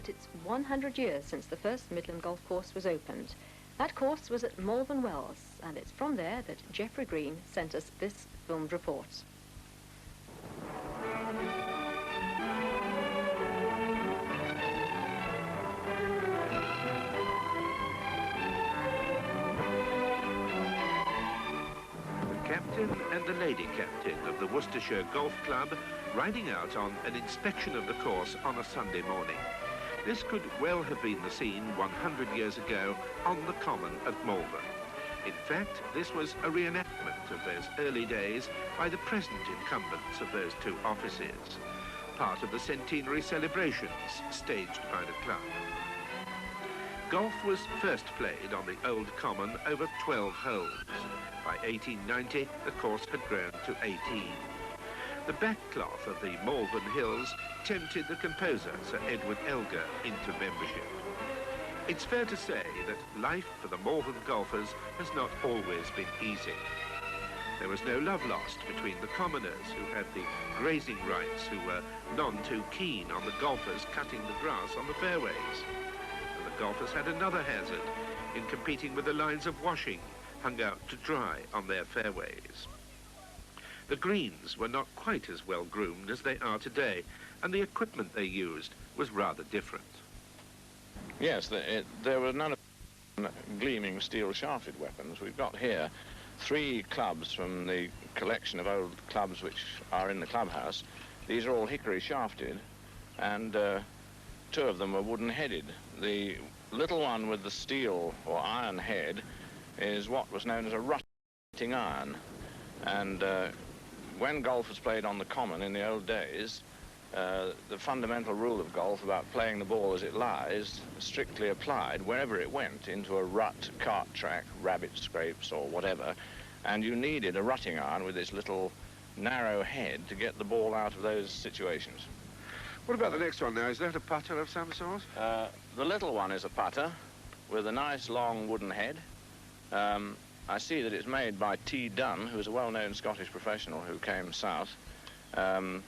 that it's 100 years since the first Midland golf course was opened. That course was at Malvern Wells, and it's from there that Geoffrey Green sent us this filmed report. Captain and the lady captain of the Worcestershire Golf Club riding out on an inspection of the course on a Sunday morning. This could well have been the scene 100 years ago on the Common at Malvern. In fact, this was a reenactment of those early days by the present incumbents of those two offices, part of the centenary celebrations staged by the club. Golf was first played on the old Common over 12 holes. By 1890, the course had grown to 18. The backcloth of the Malvern Hills tempted the composer, Sir Edward Elgar, into membership. It's fair to say that life for the Malvern golfers has not always been easy. There was no love lost between the commoners who had the grazing rights, who were none too keen on the golfers cutting the grass on the fairways. And the golfers had another hazard in competing with the lines of washing hung out to dry on their fairways. The greens were not quite as well groomed as they are today, and the equipment they used was rather different. Yes, there were none of gleaming steel-shafted weapons. We've got here 3 clubs from the collection of old clubs which are in the clubhouse. These are all hickory-shafted, and 2 of them were wooden-headed. The little one with the steel or iron head is what was known as a rutting iron, and when golf was played on the Common in the old days, the fundamental rule of golf about playing the ball as it lies strictly applied wherever it went, into a rut, cart track, rabbit scrapes or whatever, and you needed a rutting iron with this little narrow head to get the ball out of those situations. What about the next one now? Is that a putter of some sort? The little one is a putter with a nice long wooden head. I see that it's made by T. Dunn, who is a well-known Scottish professional who came south. I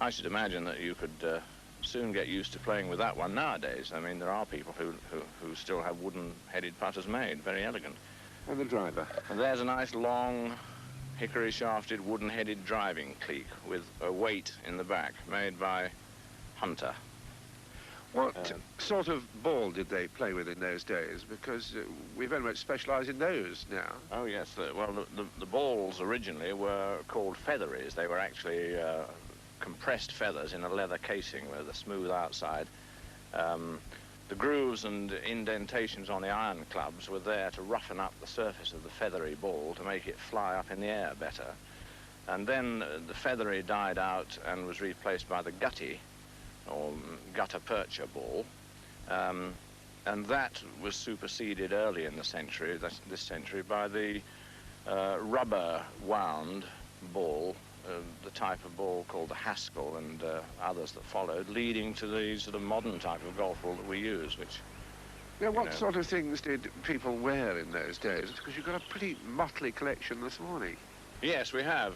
should imagine that you could soon get used to playing with that one nowadays. I mean, there are people who still have wooden-headed putters made, very elegant. And the driver? And there's a nice long hickory-shafted wooden-headed driving cleek with a weight in the back, made by Hunter. What sort of ball did they play with in those days? Because we very much specialise in those now. Oh, yes. Well, the balls originally were called featheries. They were actually compressed feathers in a leather casing with a smooth outside. The grooves and indentations on the iron clubs were there to roughen up the surface of the feathery ball to make it fly up in the air better. And then the feathery died out and was replaced by the gutty, or gutta-percha ball, and that was superseded early in the century, this century, by the rubber-wound ball, the type of ball called the Haskell, and others that followed, leading to the sort of modern type of golf ball that we use, which... Now, what sort of things did people wear in those days? Because you've got a pretty motley collection this morning. Yes, we have.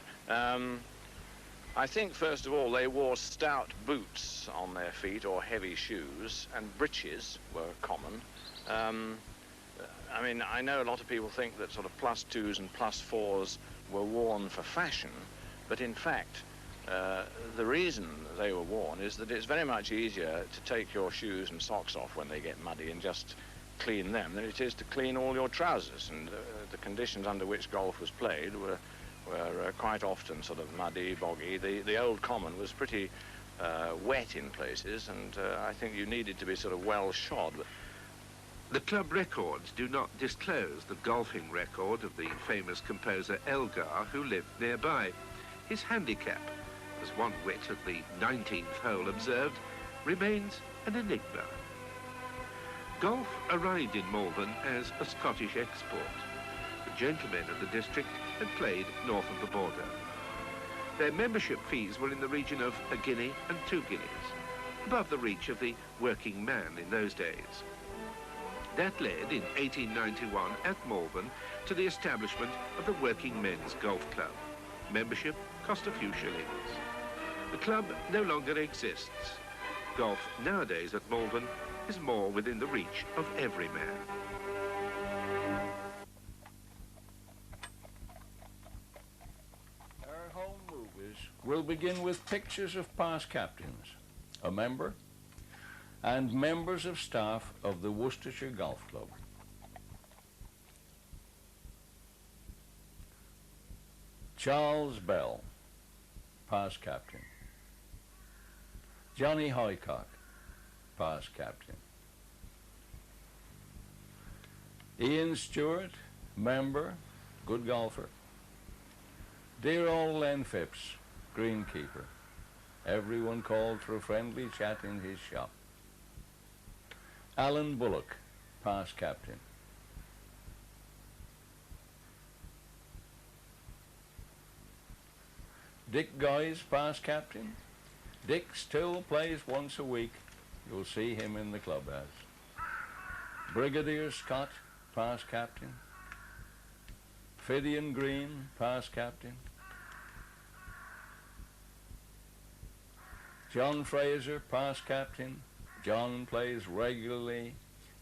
I think, first of all, they wore stout boots on their feet, or heavy shoes, and breeches were common. I mean, I know a lot of people think that sort of +2s and +4s were worn for fashion, but in fact, the reason they were worn is that it's very much easier to take your shoes and socks off when they get muddy and just clean them than it is to clean all your trousers, and the conditions under which golf was played were quite often sort of muddy, boggy. The old Common was pretty wet in places, and I think you needed to be sort of well shod. The club records do not disclose the golfing record of the famous composer Elgar, who lived nearby. His handicap, as one wit at the 19th hole observed, remains an enigma. Golf arrived in Malvern as a Scottish export. The gentlemen of the district had played north of the border. Their membership fees were in the region of a guinea and 2 guineas, above the reach of the working man in those days. That led in 1891 at Malvern to the establishment of the Working Men's Golf Club. Membership cost a few shillings. The club no longer exists. Golf nowadays at Malvern is more within the reach of every man. Our home movies will begin with pictures of past captains, a member, and members of staff of the Worcestershire Golf Club. Charles Bell, past captain. Johnny Highcock, past captain. Ian Stewart, member, good golfer. Dear old Len Phipps, greenkeeper. Everyone called for a friendly chat in his shop. Alan Bullock, past captain. Dick Guys, past captain. Dick still plays once a week. You'll see him in the clubhouse. Brigadier Scott, past captain. Fidian Green, past captain. John Fraser, past captain. John plays regularly,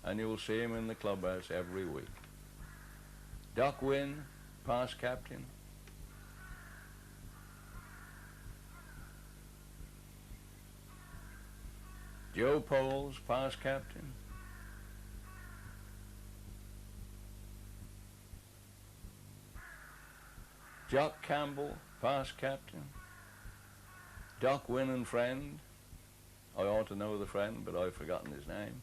and you'll see him in the clubhouse every week. Doc Wynn, past captain. Joe Poles, past captain. Jock Campbell, past captain. Doc Wynn and friend. I ought to know the friend, but I've forgotten his name.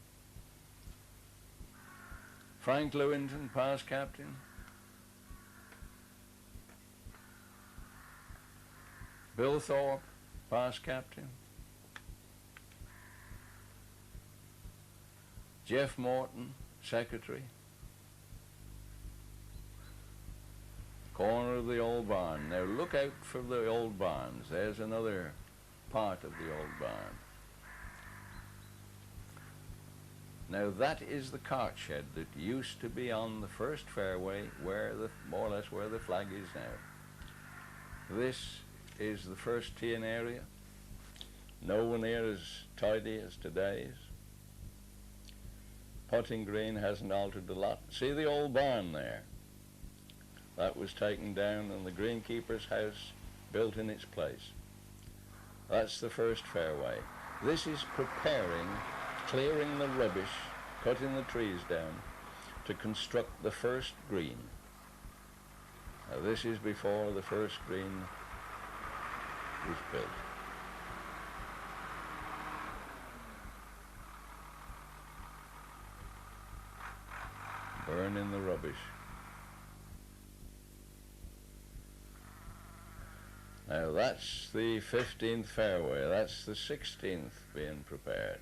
Frank Lewington, past captain. Bill Thorpe, past captain. Jeff Morton, secretary. Corner of the old barn. Now look out for the old barns. There's another part of the old barn. Now that is the cart shed that used to be on the first fairway, where more or less where the flag is now. This is the first teeing area. No one here as tidy as today's. Putting green hasn't altered a lot. See the old barn there? That was taken down and the greenkeeper's house built in its place. That's the first fairway. This is preparing, clearing the rubbish, cutting the trees down to construct the first green. Now this is before the first green was built. Burning the rubbish. Now that's the 15th fairway, that's the 16th being prepared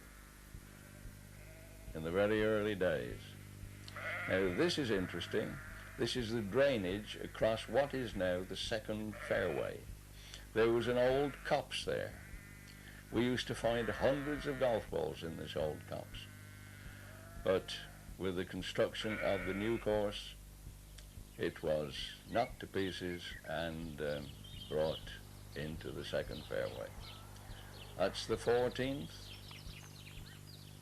in the very early days. Now this is interesting. This is the drainage across what is now the second fairway. There was an old copse there. We used to find hundreds of golf balls in this old copse. But with the construction of the new course, it was knocked to pieces and brought into the second fairway. That's the 14th.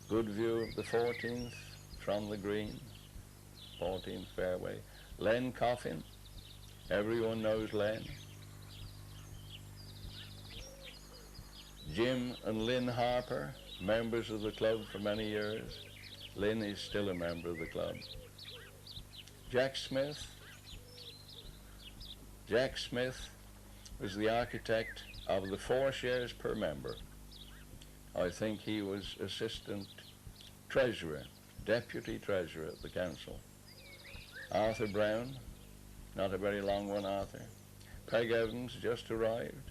Good view of the 14th from the green. 14th fairway. Len Coffin. Everyone knows Len. Jim and Lynn Harper, members of the club for many years. Lynn is still a member of the club. Jack Smith. Jack Smith was the architect of the 4 shares per member. I think he was assistant treasurer, deputy treasurer at the council. Arthur Brown, not a very long one, Arthur. Peg Evans just arrived.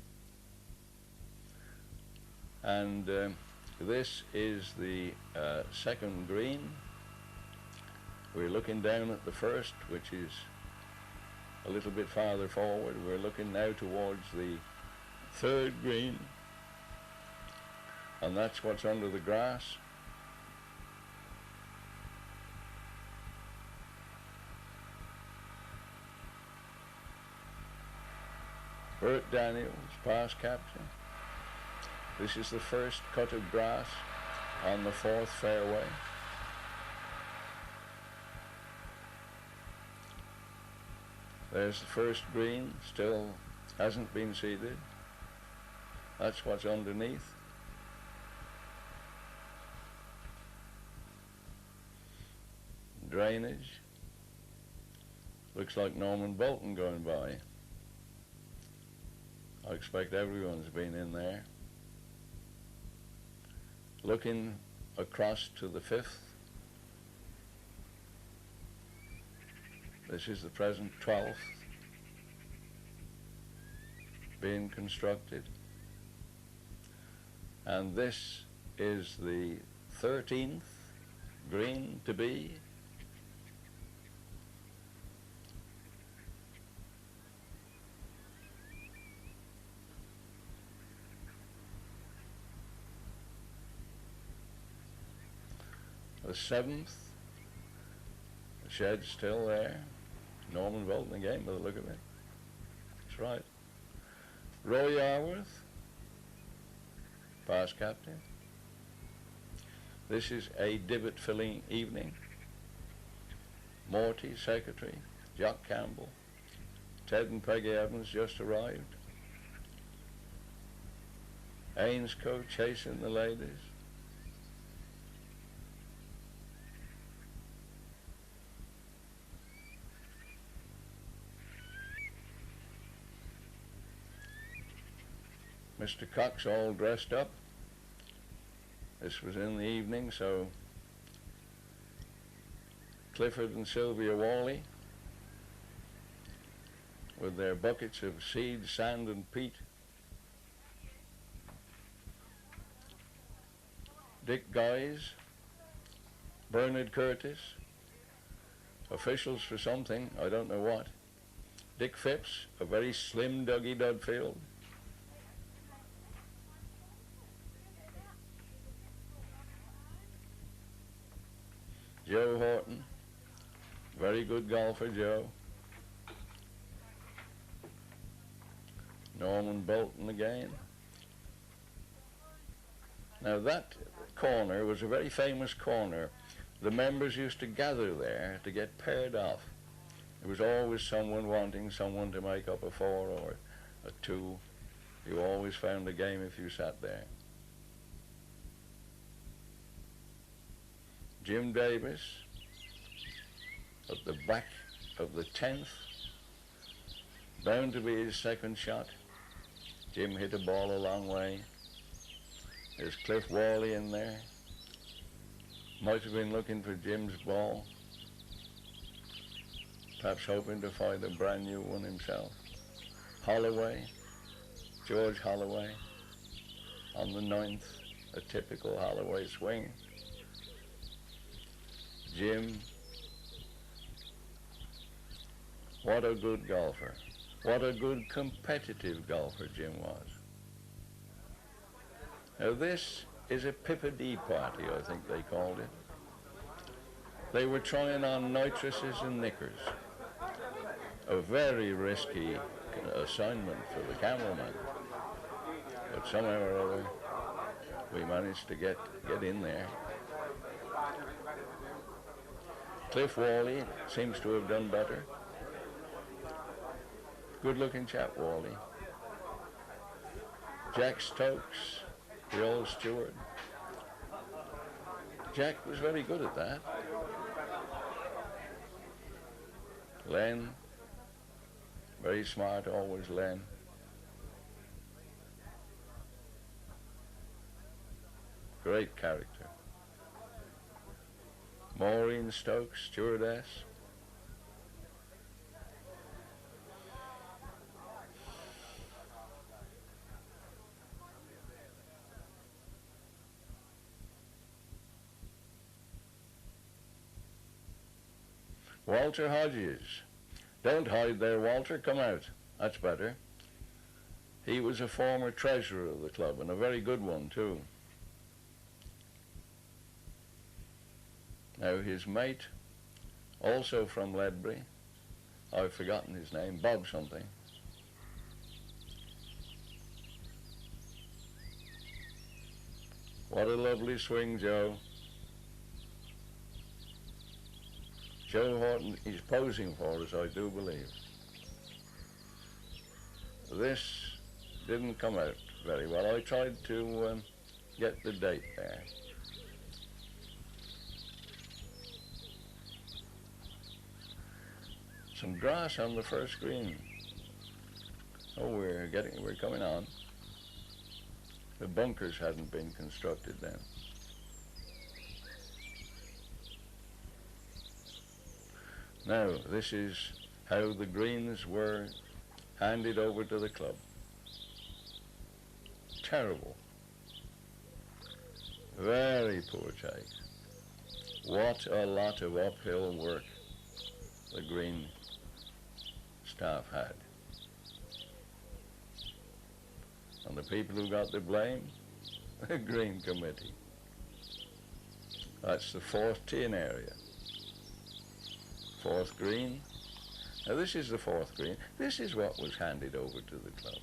And this is the second green. We're looking down at the first, which is a little bit farther forward. We're looking now towards the third green, and that's what's under the grass. Bert Daniels, past captain. This is the first cut of grass on the 4th fairway. There's the first green, still hasn't been seeded. That's what's underneath. Drainage. Looks like Norman Bolton going by. I expect everyone's been in there. Looking across to the 5th. This is the present 12th being constructed. And this is the 13th green to be. The 7th, the shed's still there. Norman Bolton again by the look of it. That's right. Roy Yarworth, past captain. This is a divot filling evening. Morty, secretary. Jock Campbell. Ted and Peggy Evans just arrived. Ainscoe chasing the ladies. Mr. Cox all dressed up. This was in the evening, so Clifford and Sylvia Wally with their buckets of seed, sand and peat. Dick Guys, Bernard Curtis, officials for something, I don't know what. Dick Phipps, a very slim Dougie Dudfield. Joe Horton, very good golfer, Joe. Norman Bolton again. Now that corner was a very famous corner. The members used to gather there to get paired off. There was always someone wanting someone to make up a 4 or a 2. You always found a game if you sat there. Jim Davis at the back of the 10th, bound to be his second shot. Jim hit a ball a long way. There's Cliff Wally in there. Might have been looking for Jim's ball, perhaps hoping to find a brand new one himself. Holloway, George Holloway, on the 9th, a typical Holloway swing. Jim, what a good golfer. What a good competitive golfer Jim was. Now this is a Pippa-Dee party, I think they called it. They were trying on nitruses and knickers. A very risky assignment for the cameraman. But somehow or other, we managed to get in there. Cliff Wally seems to have done better. Good-looking chap, Wally. Jack Stokes, the old steward. Jack was very good at that. Len, very smart, always Len. Great character. Maureen Stokes, stewardess. Walter Hodges. Don't hide there, Walter. Come out. That's better. He was a former treasurer of the club, and a very good one, too. Now, his mate, also from Ledbury, I've forgotten his name, Bob something. What a lovely swing, Joe. Joe Horton is posing for us, I do believe. This didn't come out very well. I tried to get the date there. Some grass on the first green. Oh, we're coming on. The bunkers hadn't been constructed then. Now, this is how the greens were handed over to the club. Terrible. Very poor take. What a lot of uphill work the green staff had. And the people who got the blame, the green committee. That's the fourth tin area. Fourth green. Now this is the fourth green. This is what was handed over to the club.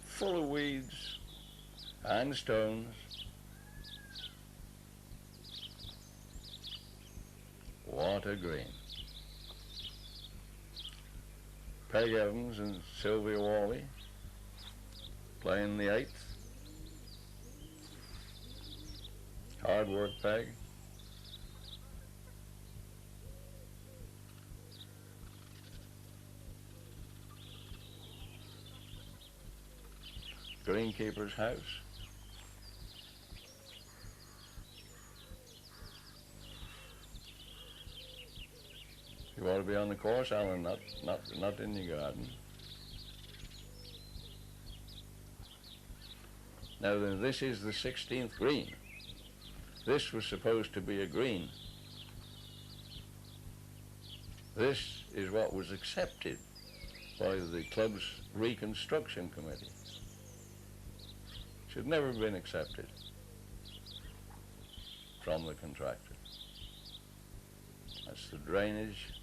Full of weeds and stones. What a green. Peg Evans and Sylvia Wally playing the eighth. Hard work, Peg. Greenkeeper's house. You want to be on the course, Alan, not in your garden. Now then, this is the 16th green. This was supposed to be a green. This is what was accepted by the club's reconstruction committee. Should never have been accepted from the contractor. That's the drainage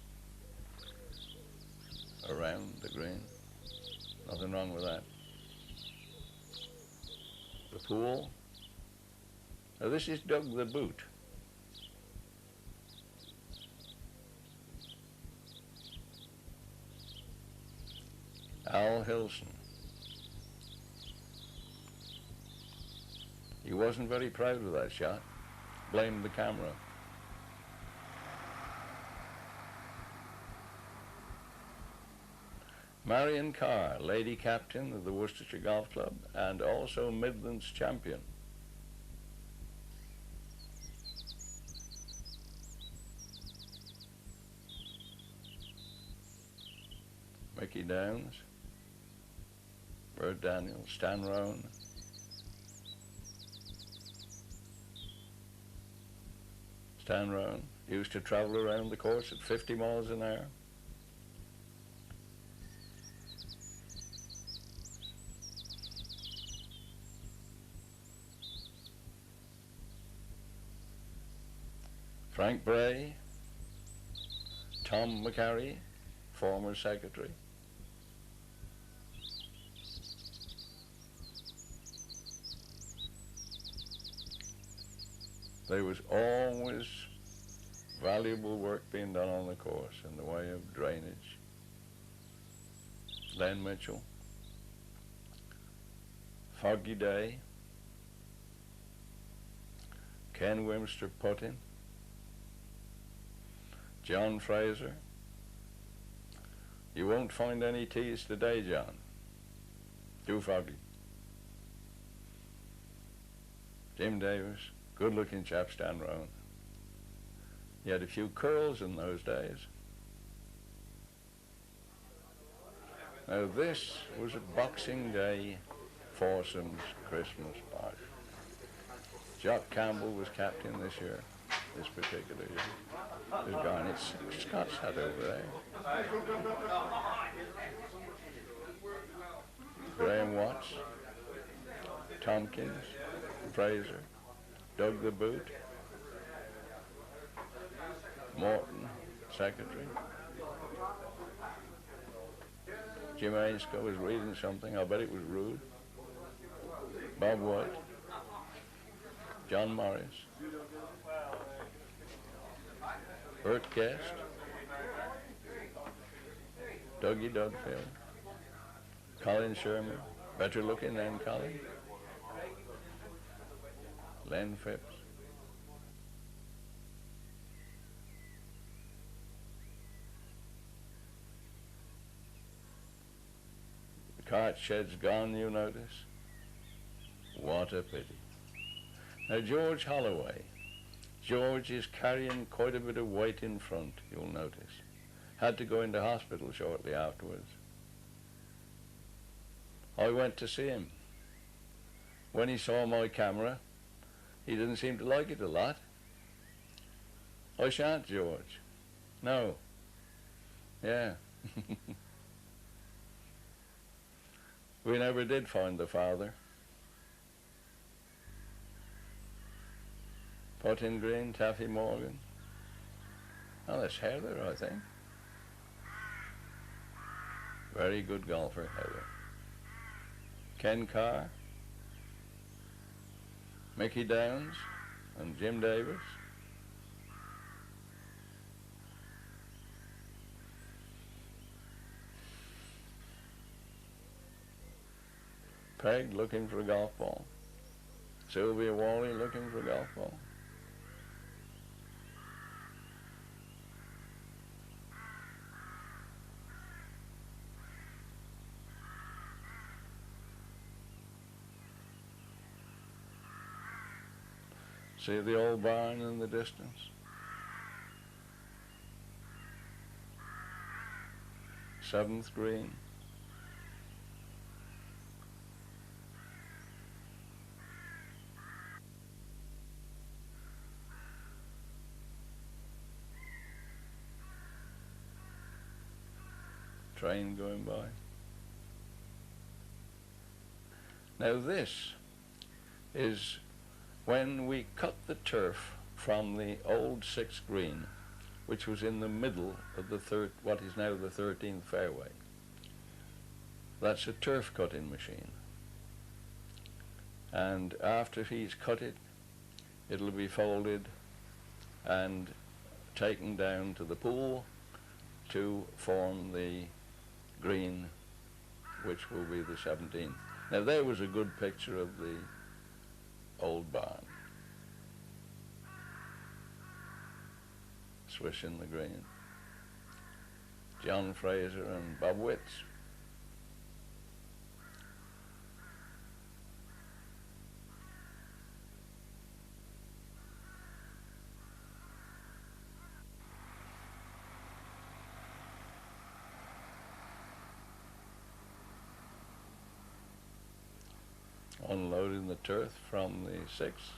around the green. Nothing wrong with that. The pool. Now this is Doug the Boot. Al Hilson. He wasn't very proud of that shot. Blamed the camera. Marion Carr, lady captain of the Worcestershire Golf Club and also Midlands champion. Mickey Downs, Bert Daniels, Stan Roan. Stan Roan used to travel around the course at 50 miles an hour. Frank Bray, Tom McCarry, former secretary. There was always valuable work being done on the course in the way of drainage. Len Mitchell, Foggy Day, Ken Wimster putting, John Fraser. You won't find any teas today, John. Too foggy. Jim Davis, good-looking chap, Stan Roan. He had a few curls in those days. Now this was a Boxing Day foursomes Christmas party. Jock Campbell was captain this year, this particular year. There's Garnet Scott's hat over there. Graham Watts, Tompkins, Fraser, Doug the Boot, Morton, secretary. Jim Ainscough was reading something. I bet it was rude. Bob White. John Morris, Bert Guest, Dougie Dudfield, Colin Sherman, better looking than Colin, Len Phipps. The cart shed's gone, you notice? What a pity. Now George Holloway. George is carrying quite a bit of weight in front, you'll notice. Had to go into hospital shortly afterwards. I went to see him. When he saw my camera, he didn't seem to like it a lot. I shan't, George. No. Yeah. We never did find the father. Putin Green, Taffy Morgan. Oh, that's Heather, I think. Very good golfer, Heather. Ken Carr, Mickey Downs, and Jim Davis. Peg looking for a golf ball. Sylvia Wally looking for a golf ball. See the old barn in the distance? Seventh green. Train going by. Now this is when we cut the turf from the old sixth green, which was in the middle of the what is now the 13th fairway. That's a turf cutting machine. And after he's cut it, it'll be folded and taken down to the pool to form the green, which will be the 17th. Now there was a good picture of the old barn. Swishing the green. John Fraser and Bob Witts. Unloading the turf from the sixth.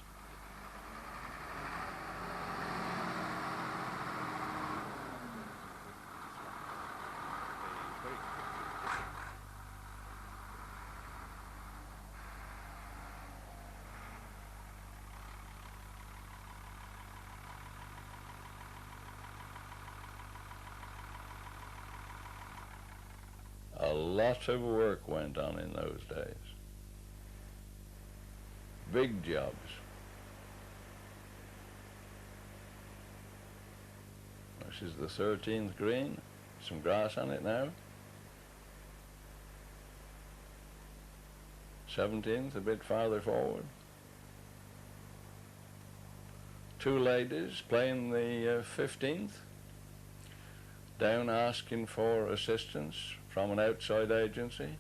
A lot of work went on in those days. Big jobs. This is the 13th green. Some grass on it now. 17th, a bit farther forward. Two ladies playing the 15th. Down asking for assistance from an outside agency.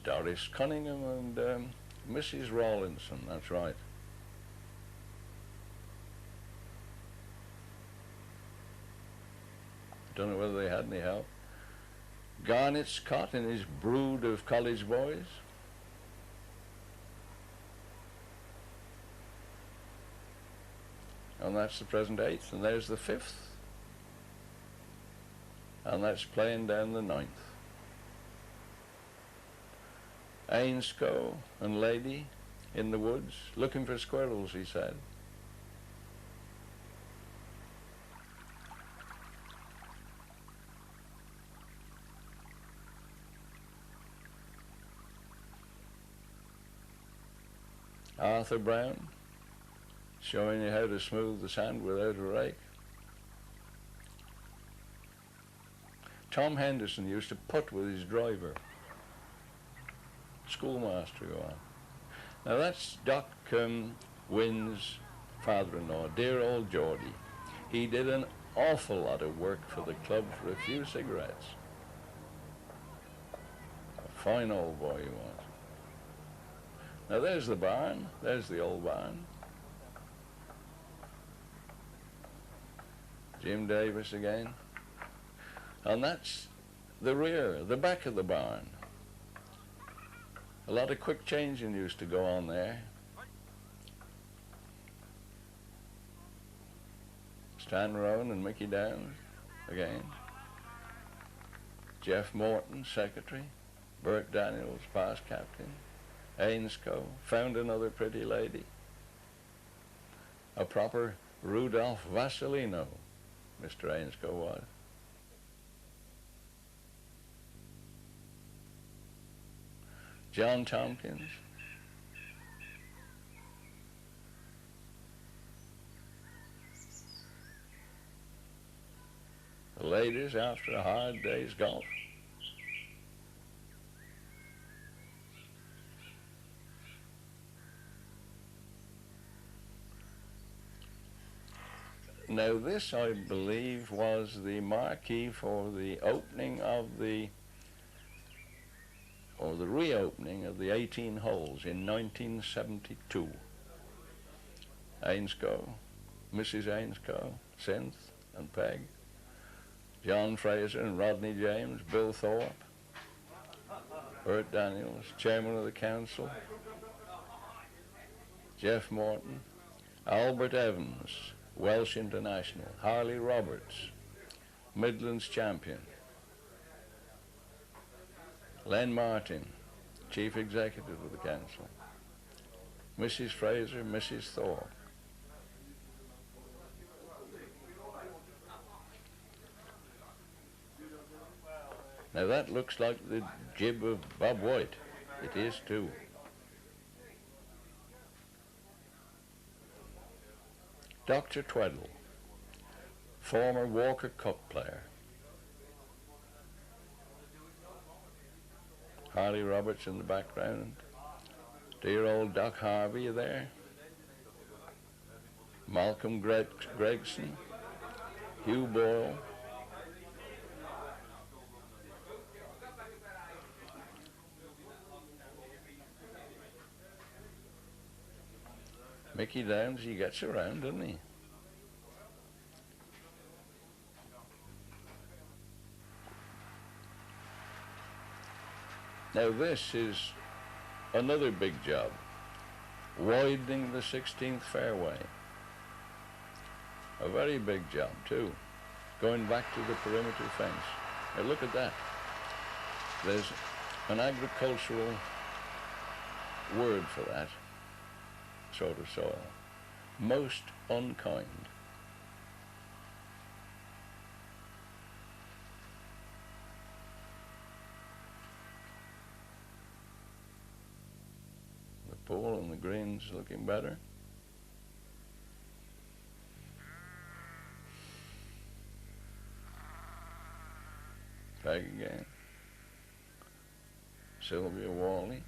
Doris Cunningham and Mrs. Rawlinson, that's right. Don't know whether they had any help. Garnet Scott and his brood of college boys. And that's the present 8th, and there's the 5th. And that's playing down the 9th. Ainscoe and Lady in the woods, looking for squirrels, he said. Arthur Brown, showing you how to smooth the sand without a rake. Tom Henderson used to putt with his driver. Schoolmaster go on. Now that's Doc Wynn's father-in-law, dear old Geordie. He did an awful lot of work for the club for a few cigarettes. A fine old boy he was. Now there's the barn, there's the old barn. Jim Davis again. And that's the rear, the back of the barn. A lot of quick changing used to go on there. Stan Rowan and Mickey Downs again. Jeff Morton, secretary. Bert Daniels, past captain. Ainscoe, found another pretty lady. A proper Rudolph Vassilino, Mr. Ainscoe was. John Tompkins. The ladies after a hard day's golf. Now this, I believe, was the marquee for the opening of the, or the reopening of the 18 holes in 1972. Ainscoe, Mrs. Ainscoe, Synth and Peg, John Fraser and Rodney James, Bill Thorpe, Bert Daniels, chairman of the council, Jeff Morton, Albert Evans, Welsh International, Harley Roberts, Midlands champion, Len Martin, chief executive of the council, Mrs. Fraser, Mrs. Thorpe. Now that looks like the jib of Bob White. It is too. Dr. Tweddle, former Walker Cup player. Harley Roberts in the background. Dear old Doc Harvey there. Malcolm Gregson, Hugh Boyle. Mickey Downs, he gets around, doesn't he? Now this is another big job, widening the 16th fairway. A very big job too, going back to the perimeter fence. Now look at that. There's an agricultural word for that sort of soil. Most unkind. The pool and the greens looking better. Peg again. Sylvia Wally.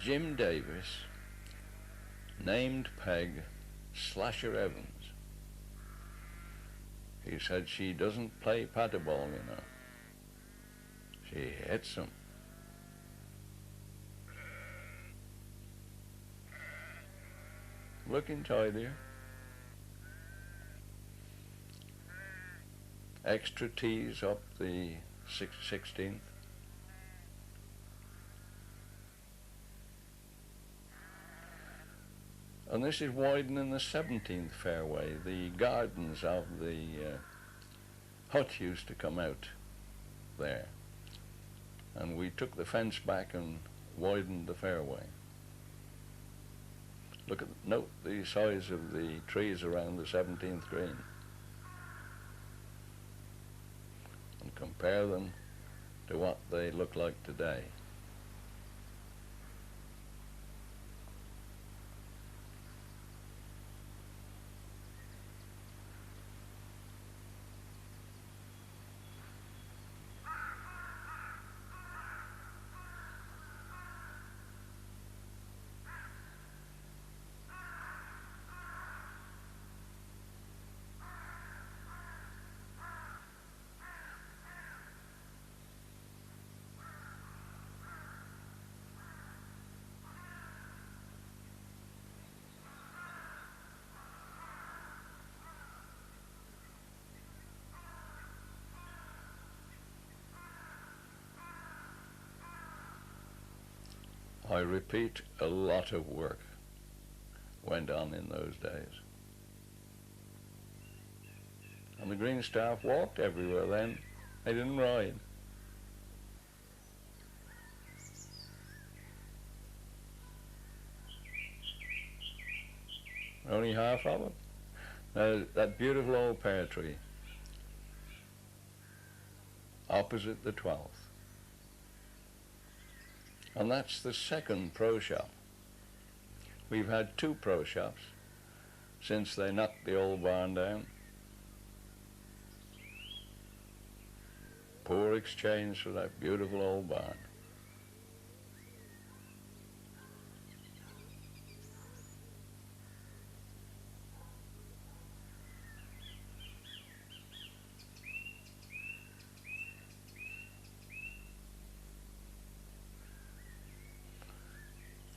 Jim Davis named Peg Slasher Evans. He said she doesn't play paddleball, you know. She hits them. Looking tidier. Extra tees up the 16th. And this is widening the 17th fairway. The gardens of the hut used to come out there. And we took the fence back and widened the fairway. Note the size of the trees around the 17th green. And compare them to what they look like today. I repeat, a lot of work went on in those days. And the green staff walked everywhere then. They didn't ride. Only half of it. Now, that beautiful old pear tree opposite the 12th. And that's the second pro shop. We've had 2 pro shops since they knocked the old barn down. Poor exchange for that beautiful old barn.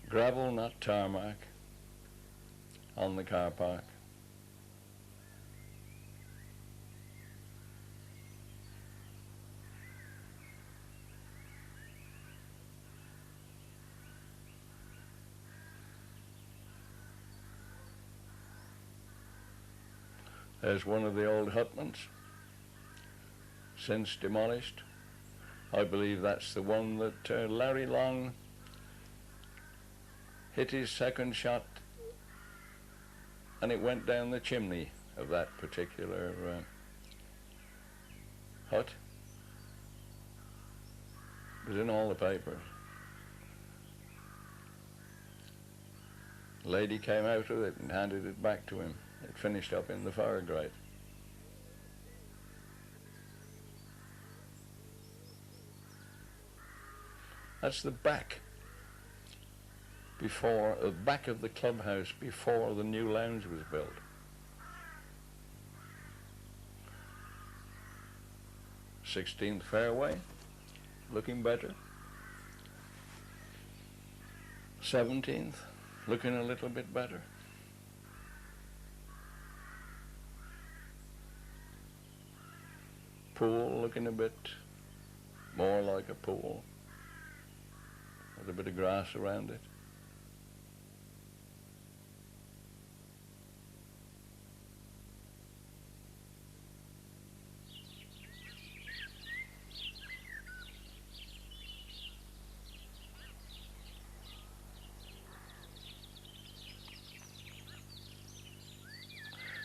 Gravel, not tarmac, on the car park. There's one of the old hutments, since demolished. I believe that's the one that Larry Long hit his second shot and it went down the chimney of that particular hut. It was in all the papers. The lady came out with it and handed it back to him. It finished up in the fire grate. That's the back of the clubhouse before the new lounge was built. Sixteenth fairway, looking better. 17th, looking a little bit better. Pool, looking a bit more like a pool, with a bit of grass around it.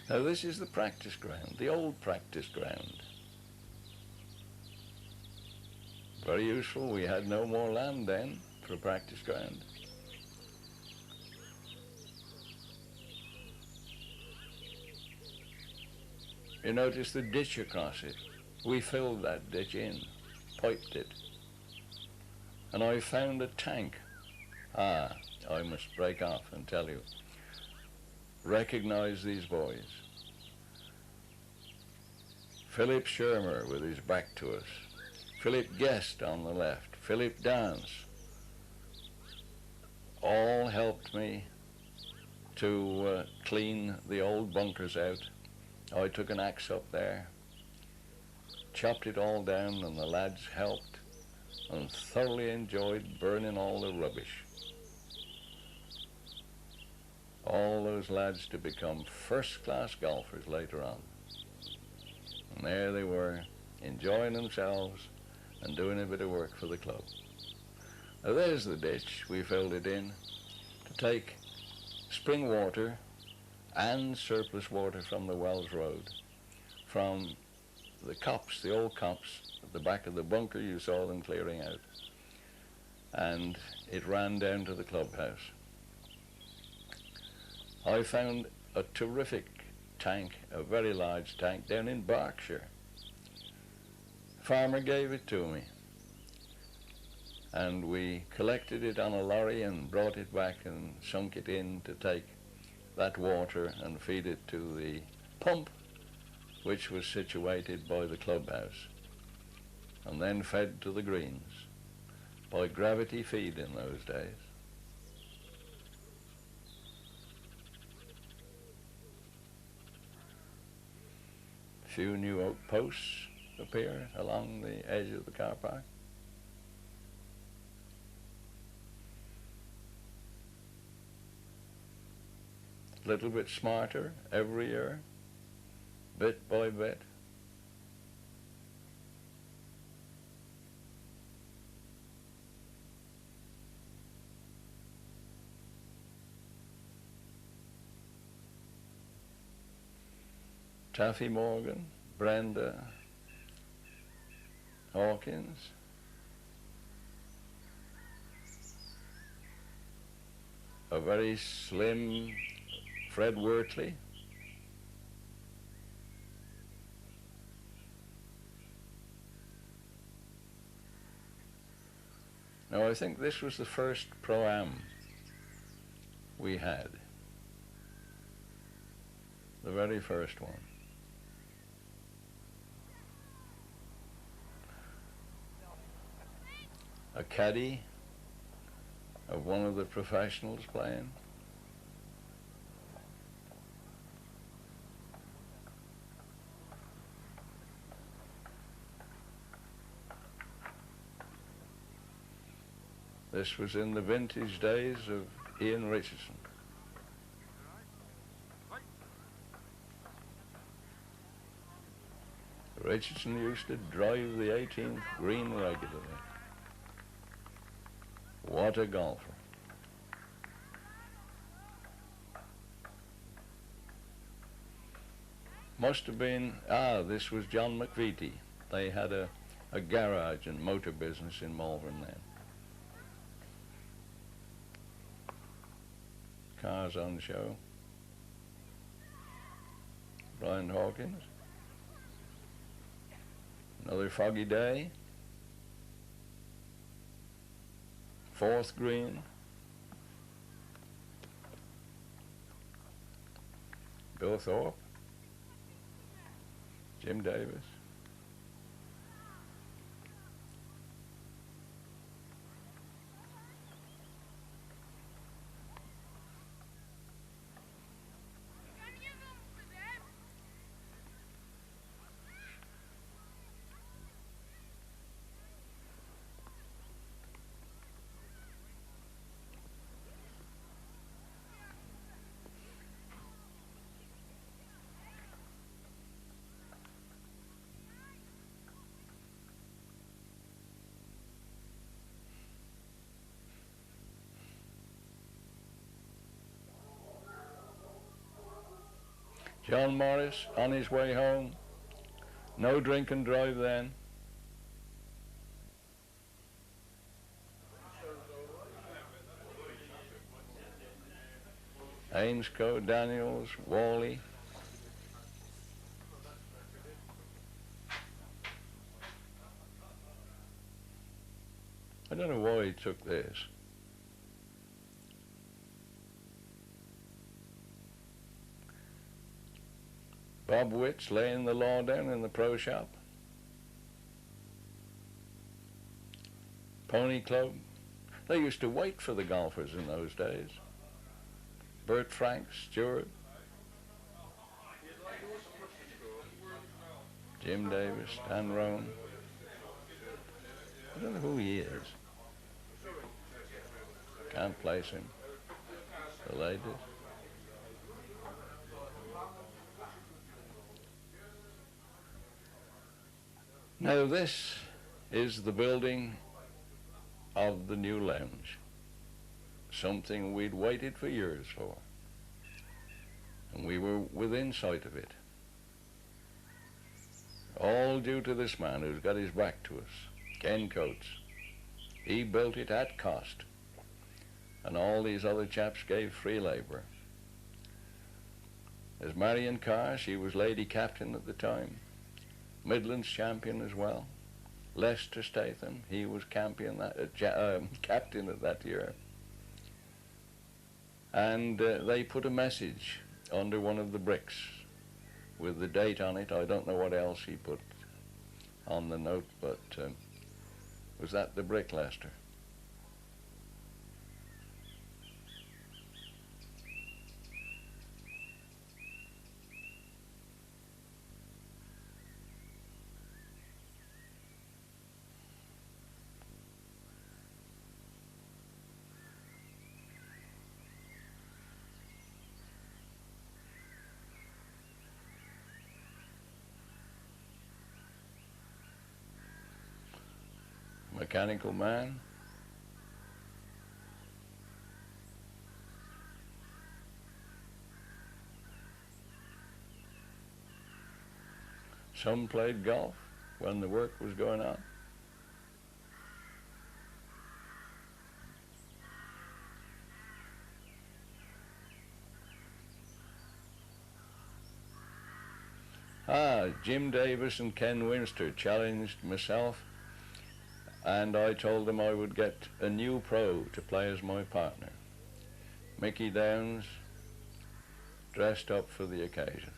Now this is the practice ground, the old practice ground. Very useful. We had no more land then for a practice ground. You notice the ditch across it. We filled that ditch in, piped it. And I found a tank. I must break off and tell you. Recognize these boys. Philip Shermer with his back to us. Philip Guest on the left. Philip Dance. All helped me to clean the old bunkers out. I took an axe up there, chopped it all down, and the lads helped and thoroughly enjoyed burning all the rubbish. All those lads to become first-class golfers later on. And there they were, enjoying themselves and doing a bit of work for the club. Now there's the ditch. We filled it in to take spring water and surplus water from the Wells Road from the copse, the old copse, at the back of the bunker. You saw them clearing out. And it ran down to the clubhouse. I found a terrific tank, a very large tank, down in Berkshire. Farmer gave it to me. And we collected it on a lorry and brought it back and sunk it in to take that water and feed it to the pump, which was situated by the clubhouse, and then fed to the greens by gravity feed in those days. A few new oak posts appear along the edge of the car park. A little bit smarter every year, bit by bit. Taffy Morgan, Brenda Hawkins, a very slim Fred Wortley, now I think this was the first Pro-Am we had, the very first one. A caddy of one of the professionals playing. This was in the vintage days of Ian Richardson. Richardson used to drive the 18th green regularly. What a golfer. Must have been, this was John McVitie. They had a garage and motor business in Malvern then. Cars on show. Brian Hawkins. Another foggy day. Fourth green. Bill Thorpe. Jim Davis. John Morris on his way home. No drink and drive then. Ainscoe, Daniels, Wally. I don't know why he took this. Bob Witts laying the law down in the pro shop. Pony Club. They used to wait for the golfers in those days. Bert Frank, Stewart. Jim Davis, Stan Roan. I don't know who he is. Can't place him. The ladies. Now this is the building of the new lounge, something we'd waited for years for, and we were within sight of it. All due to this man who's got his back to us, Ken Coates. He built it at cost, and all these other chaps gave free labour. There's Marion Carr, she was lady captain at the time, Midlands champion as well. Lester Statham, he was captain at that year. And they put a message under one of the bricks with the date on it. I don't know what else he put on the note, but was that the brick, Lester? Mechanical man. Some played golf when the work was going on. Jim Davis and Ken Winster challenged myself, and I told them I would get a new pro to play as my partner. Mickey Downs, dressed up for the occasion.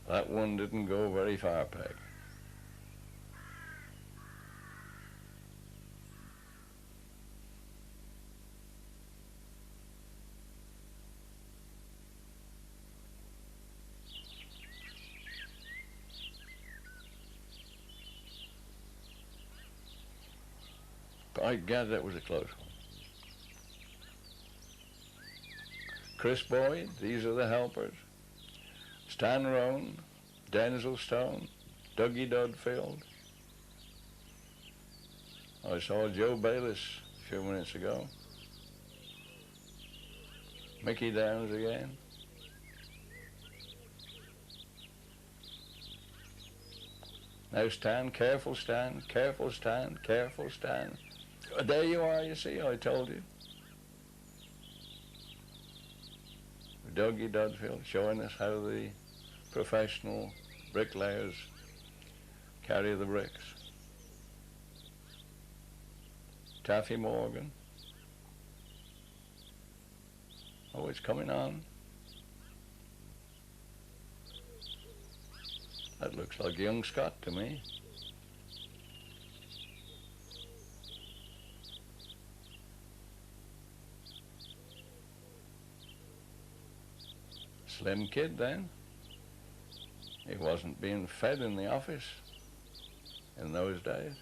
That one didn't go very far, Peg. By God, that was a close one. Chris Boyd, these are the helpers. Stan Roan, Denzel Stone, Dougie Dudfield. I saw Joe Bayliss a few minutes ago. Mickey Downs again. Now Stan, careful Stan, careful Stan, careful Stan. There you are, you see, I told you. Dougie Dudfield showing us how the professional bricklayers carry the bricks. Taffy Morgan. Oh, it's coming on. That looks like young Scott to me. Slim kid then. He wasn't being fed in the office in those days.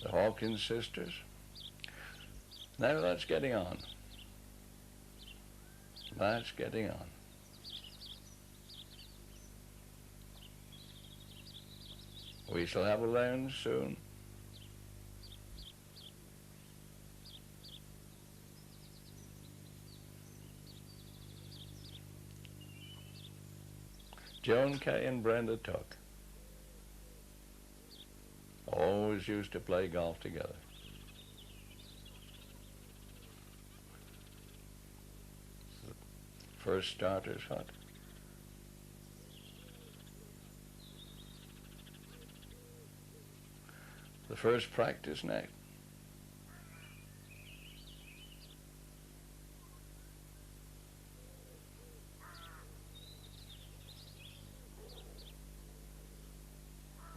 The Hawkins sisters. Now that's getting on. That's getting on. We shall have a lounge soon. Joan Kay and Brenda Tuck always used to play golf together. First starter's hut. The first practice net.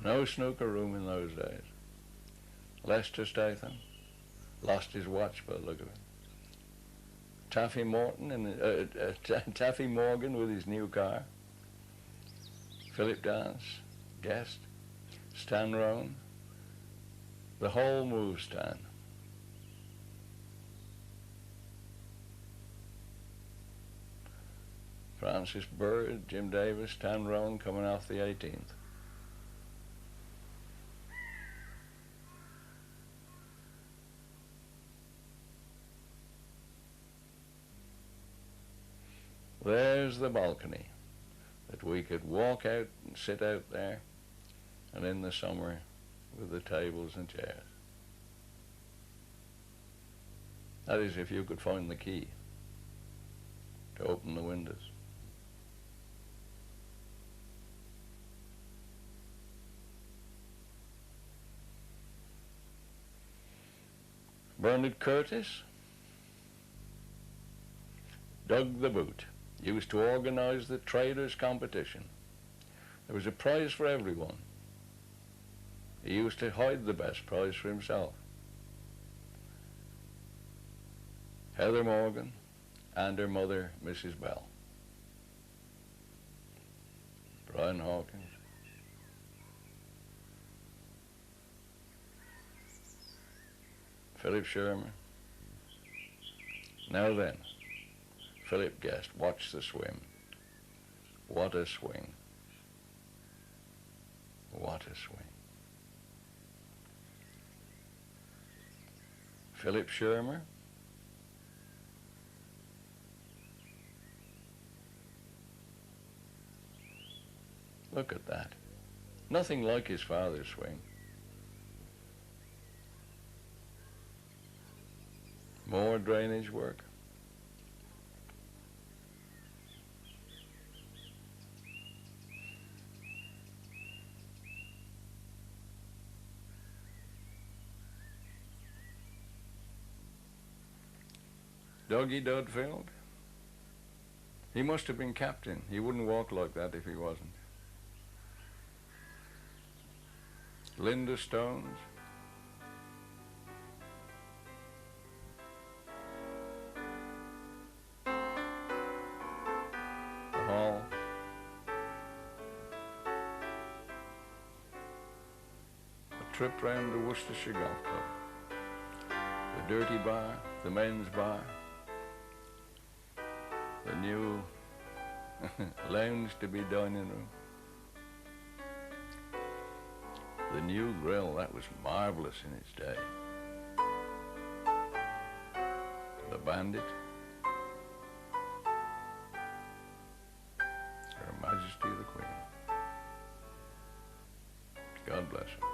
No snooker room in those days. Lester Statham lost his watch by the look of it. Taffy Morgan with his new car. Philip Dance, Guest, Stan Rowan, the whole move stand. Francis Bird, Jim Davis, Stan Rowan coming off the 18th. There's the balcony that we could walk out and sit out there, and in the summer with the tables and chairs. That is, if you could find the key to open the windows. Bernard Curtis dug the boot, used to organize the traders' competition. There was a prize for everyone. He used to hide the best prize for himself. Heather Morgan and her mother, Mrs. Bell. Brian Hawkins. Philip Sherman. Now then, Philip Guest, watch the swim. What a swing. What a swing. Philip Sherman. Look at that. Nothing like his father's swing. More drainage work. Dougie Dudfield. He must have been captain. He wouldn't walk like that if he wasn't. Linda Stones. The Hall. A trip round the Worcestershire Golf Club. The Dirty Bar, the Men's Bar. The new lounge to be dining room. The new grill, that was marvelous in its day. The Bandit. Her Majesty the Queen. God bless her.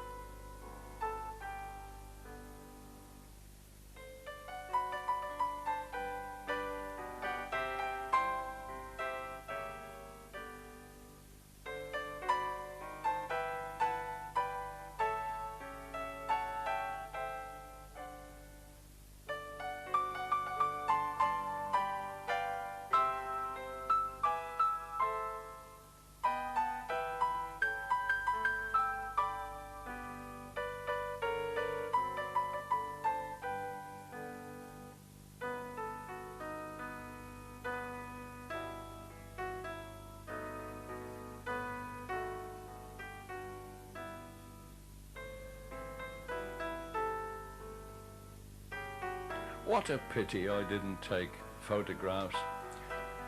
What a pity I didn't take photographs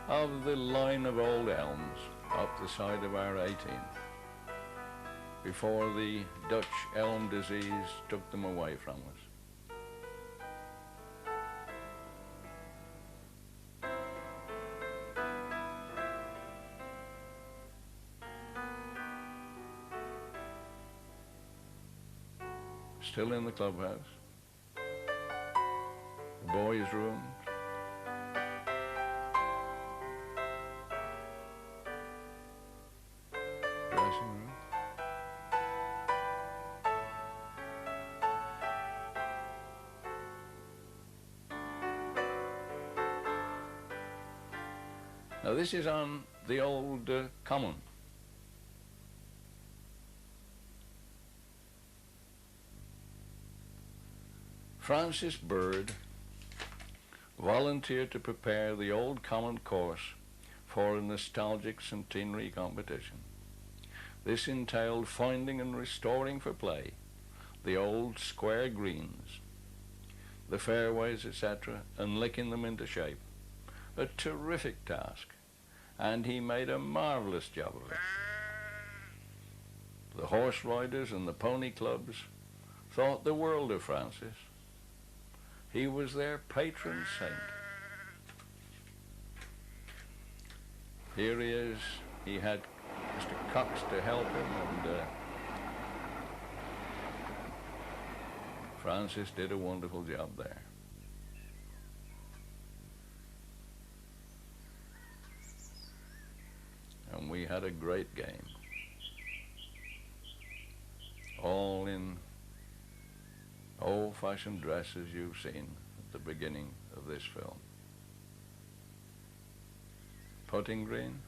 of the line of old elms up the side of our 18th before the Dutch elm disease took them away from us. Still in the clubhouse. The boys' rooms. Dressing room. Now this is on the old common. Francis Bird volunteered to prepare the old common course for a nostalgic centenary competition. This entailed finding and restoring for play the old square greens, the fairways, etc., and licking them into shape. A terrific task, and he made a marvelous job of it. The horse riders and the pony clubs thought the world of Francis. He was their patron saint. Here he is. He had Mr. Cox to help him, and Francis did a wonderful job there. And we had a great game. All in old-fashioned dresses you've seen at the beginning of this film. Putting green.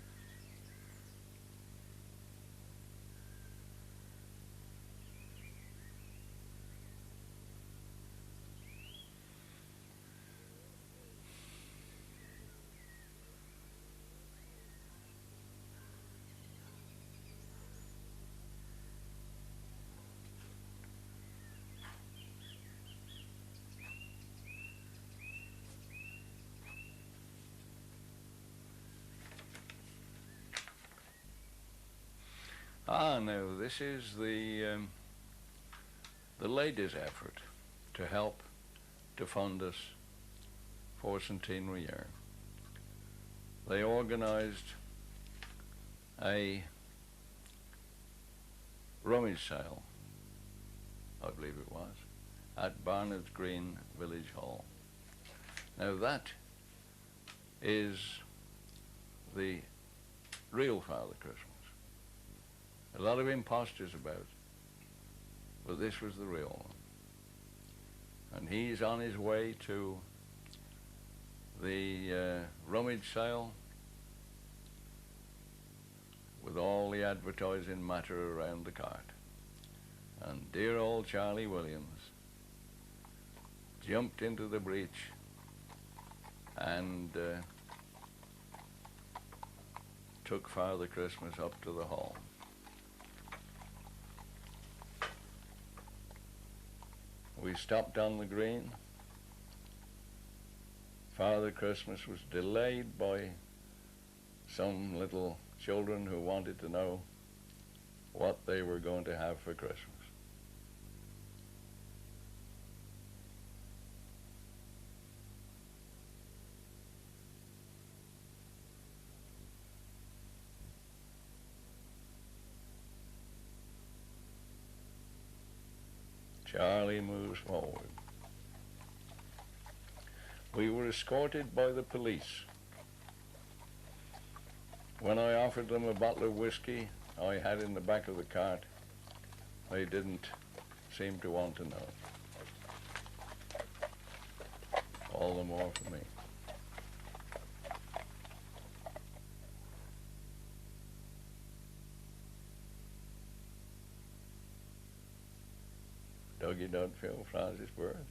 Now this is the ladies' effort to help to fund us for centenary year. They organized a rummage sale, I believe it was, at Barnard's Green Village Hall. Now that is the real Father Christmas. A lot of imposters about, but this was the real one. And he's on his way to the rummage sale with all the advertising matter around the cart. And dear old Charlie Williams jumped into the breach and took Father Christmas up to the hall. We stopped on the green. Father Christmas was delayed by some little children who wanted to know what they were going to have for Christmas. Charlie moves forward. We were escorted by the police. When I offered them a bottle of whiskey I had in the back of the cart, they didn't seem to want to know. All the more for me. Dougie Dudfield, Francis Bird.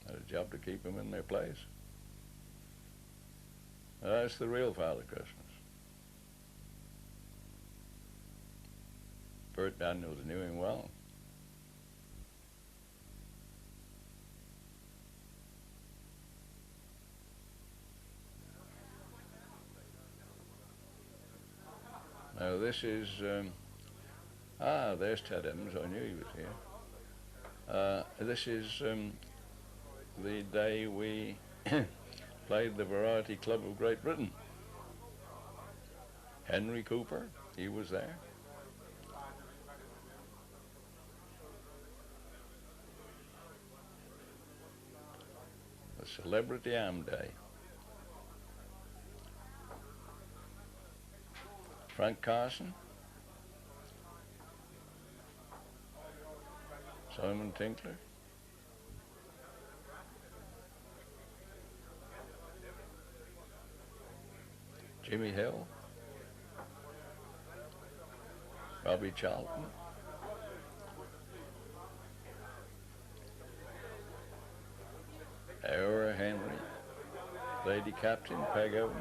Had a job to keep them in their place. That's the real Father Christmas. Bert Daniels knew him well. Now this is there's Ted Evans. I knew he was here. This is the day we played the Variety Club of Great Britain. Henry Cooper, he was there. The Celebrity Am Day. Frank Carson. Simon Tinkler. Jimmy Hill. Robbie Charlton. Ira Henry. Lady Captain Peg Owens.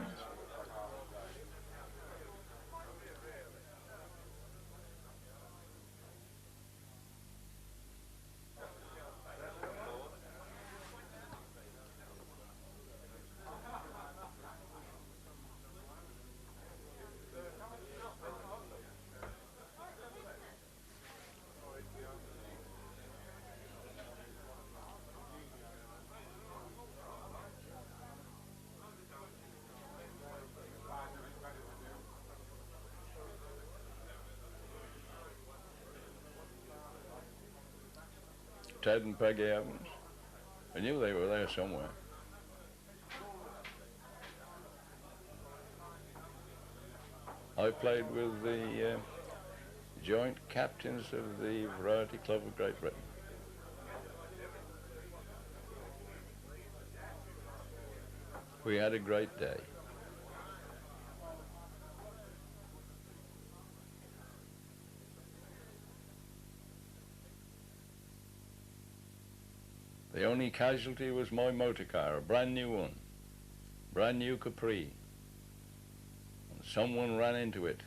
Ted and Peggy Evans. I knew they were there somewhere. I played with the joint captains of the Variety Club of Great Britain. We had a great day. The only casualty was my motor car, a brand new one, brand new Capri. And someone ran into it.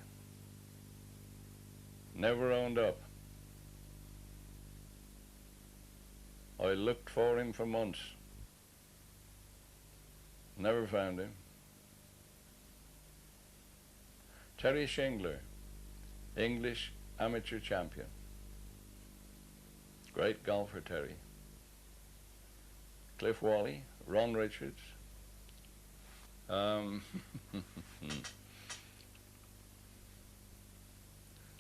Never owned up. I looked for him for months. Never found him. Terry Shingler, English amateur champion. Great golfer, Terry. Cliff Wally, Ron Richards.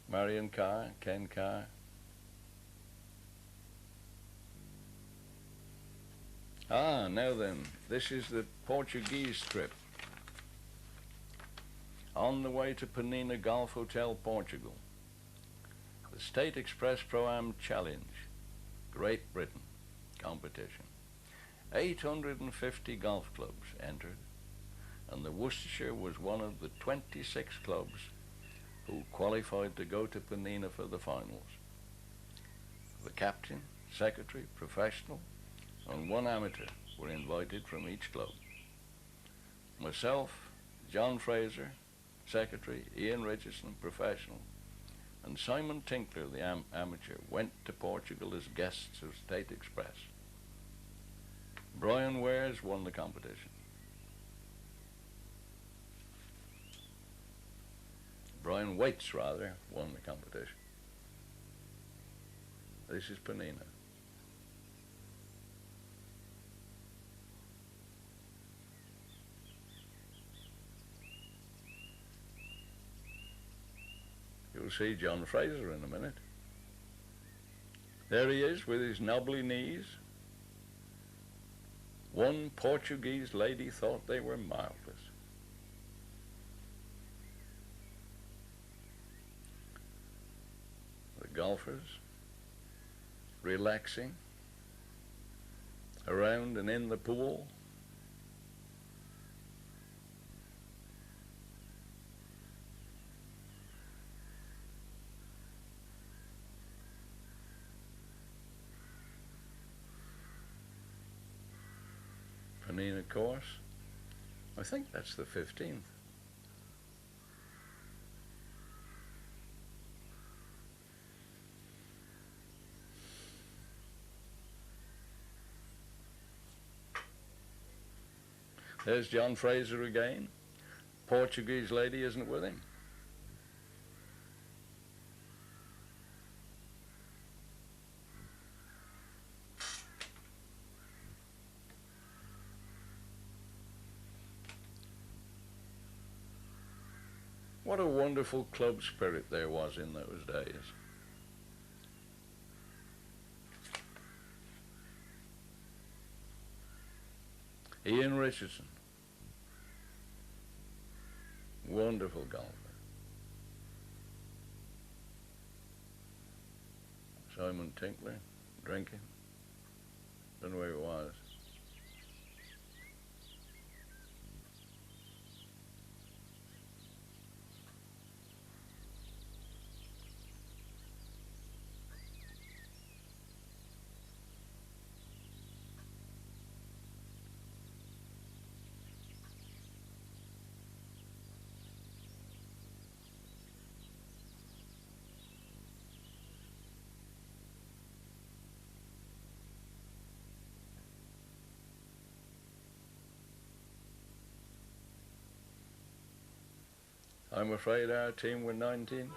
Marion Carr, Ken Carr. Now then, this is the Portuguese trip. On the way to Penina Golf Hotel, Portugal. The State Express Pro-Am Challenge, Great Britain competition. 850 golf clubs entered, and the Worcestershire was one of the 26 clubs who qualified to go to Penina for the finals. The captain, secretary, professional, and one amateur were invited from each club. Myself, John Fraser, secretary, Ian Richardson, professional, and Simon Tinkler, the amateur, went to Portugal as guests of State Express. Brian Wares won the competition. Brian Waits, rather, won the competition. This is Penina. You'll see John Fraser in a minute. There he is with his knobbly knees. One Portuguese lady thought they were marvelous. The golfers relaxing around and in the pool. Penina course. I think that's the 15th. There's John Fraser again. Portuguese lady isn't with him. What a wonderful club spirit there was in those days. Ian Richardson, wonderful golfer. Simon Tinkler, drinking. Don't know where he was. I'm afraid our team were 19.